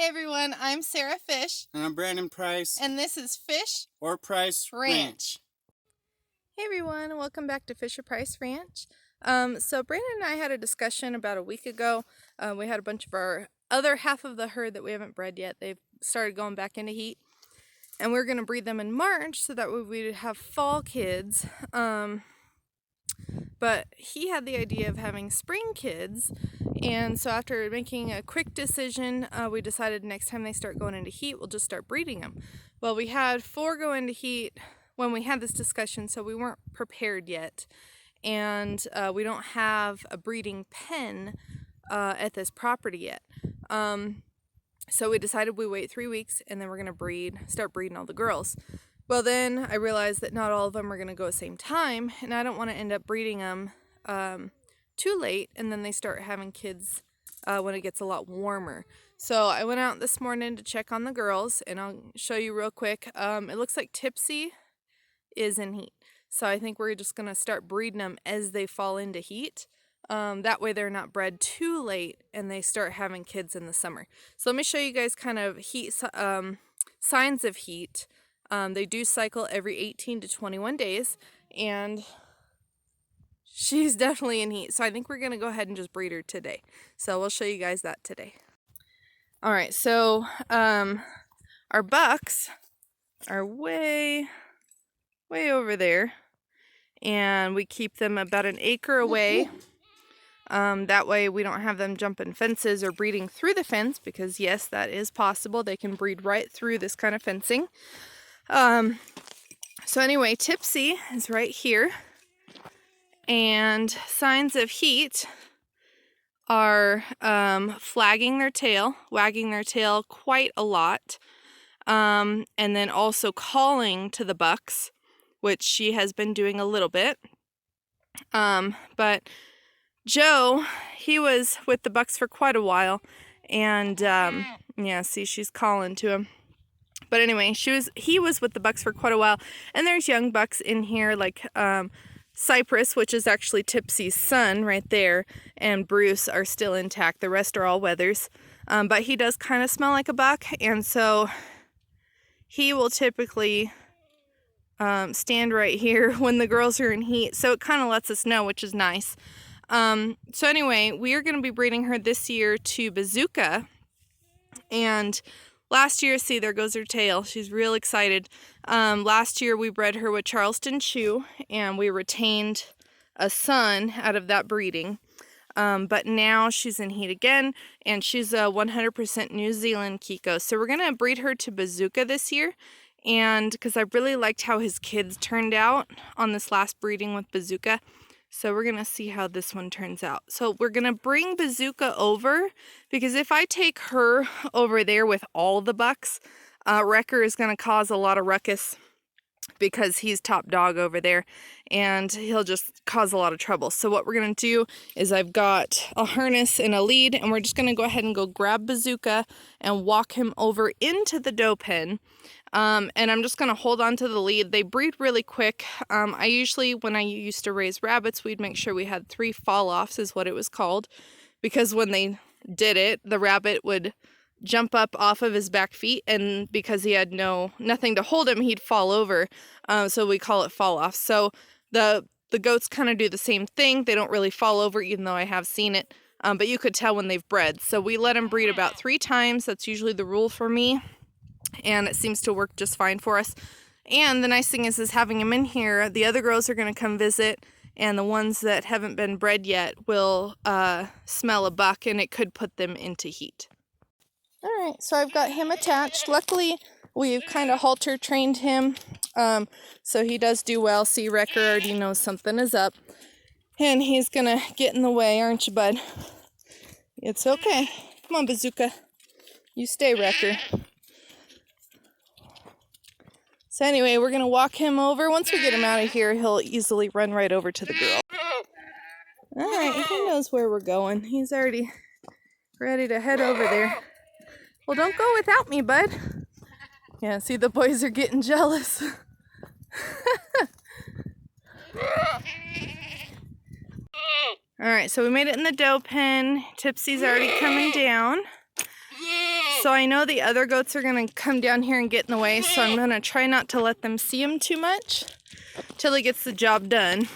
Hey everyone, I'm Sarah Fish. And I'm Brandon Price. And this is Fish or Price Ranch. Hey everyone, welcome back to Fish or Price Ranch. So Brandon and I had a discussion about a week ago. We had a bunch of our other half of the herd that we haven't bred yet. They've started going back into heat. And we're going to breed them in March so that we would have fall kids. But he had the idea of having spring kids, and so after making a quick decision, we decided next time they start going into heat, we'll just start breeding them. Well, we had 4 go into heat when we had this discussion, so we weren't prepared yet, and we don't have a breeding pen at this property yet. So we decided we wait 3 weeks, and then we're going to start breeding all the girls. Well, then I realized that not all of them are going to go at the same time, and I don't want to end up breeding them too late, and then they start having kids when it gets a lot warmer. So I went out this morning to check on the girls, and I'll show you real quick. It looks like Tipsy is in heat, so I think we're just going to start breeding them as they fall into heat. That way they're not bred too late, and they start having kids in the summer. So let me show you guys kind of heat signs of heat. They do cycle every 18 to 21 days, and she's definitely in heat. So I think we're going to go ahead and just breed her today. So we'll show you guys that today. All right, so our bucks are way over there, and we keep them about an acre away. That way we don't have them jumping fences or breeding through the fence, because yes, that is possible. They can breed right through this kind of fencing. So anyway, Tipsy is right here, and signs of heat are flagging their tail, wagging their tail quite a lot, and then also calling to the bucks, which she has been doing a little bit. But Joe, he was with the bucks for quite a while, and yeah, see, she's calling to him. But anyway, he was with the bucks for quite a while, and there's young bucks in here, like Cypress, which is actually Tipsy's son right there, and Bruce are still intact. The rest are all wethers, but he does kind of smell like a buck, and so he will typically stand right here when the girls are in heat, so it kind of lets us know, which is nice. So anyway, we are going to be breeding her this year to Bazooka, and last year, see, there goes her tail. She's real excited. Last year, we bred her with Charleston Chew, and we retained a son out of that breeding. But now she's in heat again, and she's a 100% New Zealand Kiko. So we're going to breed her to Bazooka this year, and because I really liked how his kids turned out on this last breeding with Bazooka. So we're going to see how this one turns out. So we're going to bring Bazooka over, because if I take her over there with all the bucks, Wrecker is going to cause a lot of ruckus, because he's top dog over there, and he'll just cause a lot of trouble. So what we're going to do is I've got a harness and a lead, and we're just going to go ahead and go grab Bazooka and walk him over into the doe pen. And I'm just going to hold on to the lead. They breed really quick. I usually, when I used to raise rabbits, we'd make sure we had 3 fall-offs is what it was called, because when they did it, the rabbit would jump up off of his back feet, and because he had nothing to hold him, he'd fall over. So we call it fall-offs. So the goats kind of do the same thing. They don't really fall over, even though I have seen it. But you could tell when they've bred. So we let them breed about 3 times. That's usually the rule for me, and it seems to work just fine for us. And the nice thing is having them in here, the other girls are going to come visit, and the ones that haven't been bred yet will smell a buck, and it could put them into heat. All right, so I've got him attached. Luckily, we've kind of halter trained him, so he does do well. See, Wrecker already knows something is up, and he's going to get in the way, aren't you, bud? It's okay. Come on, Bazooka. You stay, Wrecker. So anyway, we're going to walk him over. Once we get him out of here, he'll easily run right over to the girl. All right, he knows where we're going. He's already ready to head over there. Well, don't go without me, bud. Yeah, see, the boys are getting jealous. All right, so we made it in the doe pen. Tipsy's already coming down. So I know the other goats are going to come down here and get in the way, so I'm going to try not to let them see him too much till he gets the job done.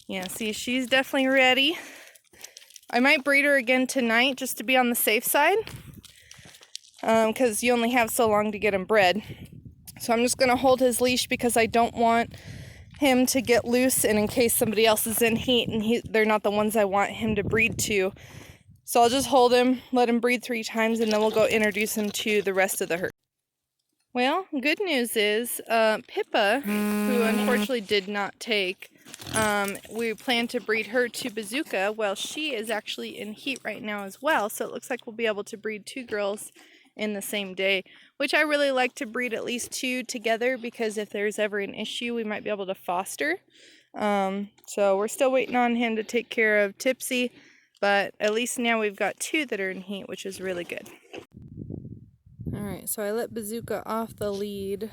Yeah, see, she's definitely ready. I might breed her again tonight just to be on the safe side, because you only have so long to get him bred. So I'm just going to hold his leash because I don't want him to get loose, and in case somebody else is in heat and they're not the ones I want him to breed to. So I'll just hold him, let him breed 3 times, and then we'll go introduce him to the rest of the herd. Well, good news is Pippa, who unfortunately did not take, we plan to breed her to Bazooka. Well, she is actually in heat right now as well, so it looks like we'll be able to breed 2 girls in the same day, which I really like to breed at least 2 together, because if there's ever an issue, we might be able to foster. So we're still waiting on him to take care of Tipsy, but at least now we've got 2 that are in heat, which is really good. Alright, so I let Bazooka off the lead.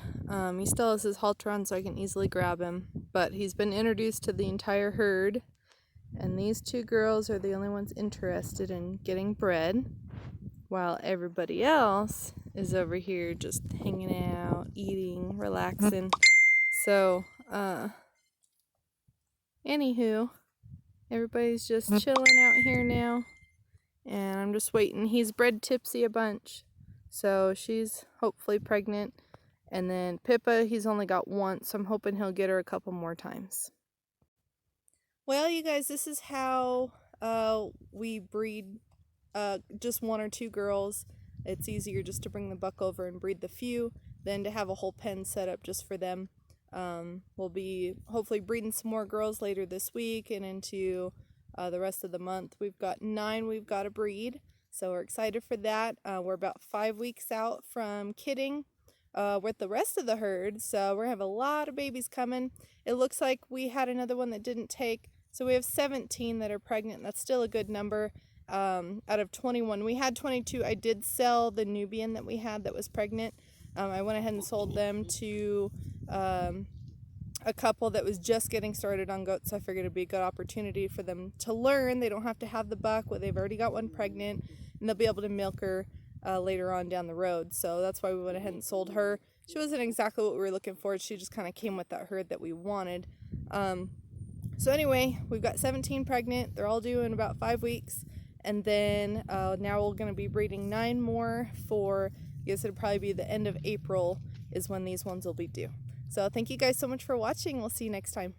He still has his halter on, so I can easily grab him, but he's been introduced to the entire herd, and these 2 girls are the only ones interested in getting bred, while everybody else is over here just hanging out, eating, relaxing. So, anywho, everybody's just chilling out here now, and I'm just waiting. He's bred Tipsy a bunch, so she's hopefully pregnant. And then Pippa, he's only got 1, so I'm hoping he'll get her a couple more times. Well, you guys, this is how we breed just 1 or 2 girls. It's easier just to bring the buck over and breed the few than to have a whole pen set up just for them. We'll be hopefully breeding some more girls later this week and into the rest of the month. We've got 9 we've got to breed, so we're excited for that. We're about 5 weeks out from kidding with the rest of the herd, so we're going to have a lot of babies coming. It looks like we had another one that didn't take, so we have 17 that are pregnant. That's still a good number. Out of 21, we had 22. I did sell the Nubian that we had that was pregnant. I went ahead and sold them to a couple that was just getting started on goats, so I figured it'd be a good opportunity for them to learn. They don't have to have the buck, but they've already got one pregnant, and they'll be able to milk her later on down the road. So that's why we went ahead and sold her. She wasn't exactly what we were looking for. She just kind of came with that herd that we wanted. So anyway, we've got 17 pregnant. They're all due in about 5 weeks. And then now we're going to be breeding 9 more for, I guess it'll probably be the end of April is when these ones will be due. So thank you guys so much for watching. We'll see you next time.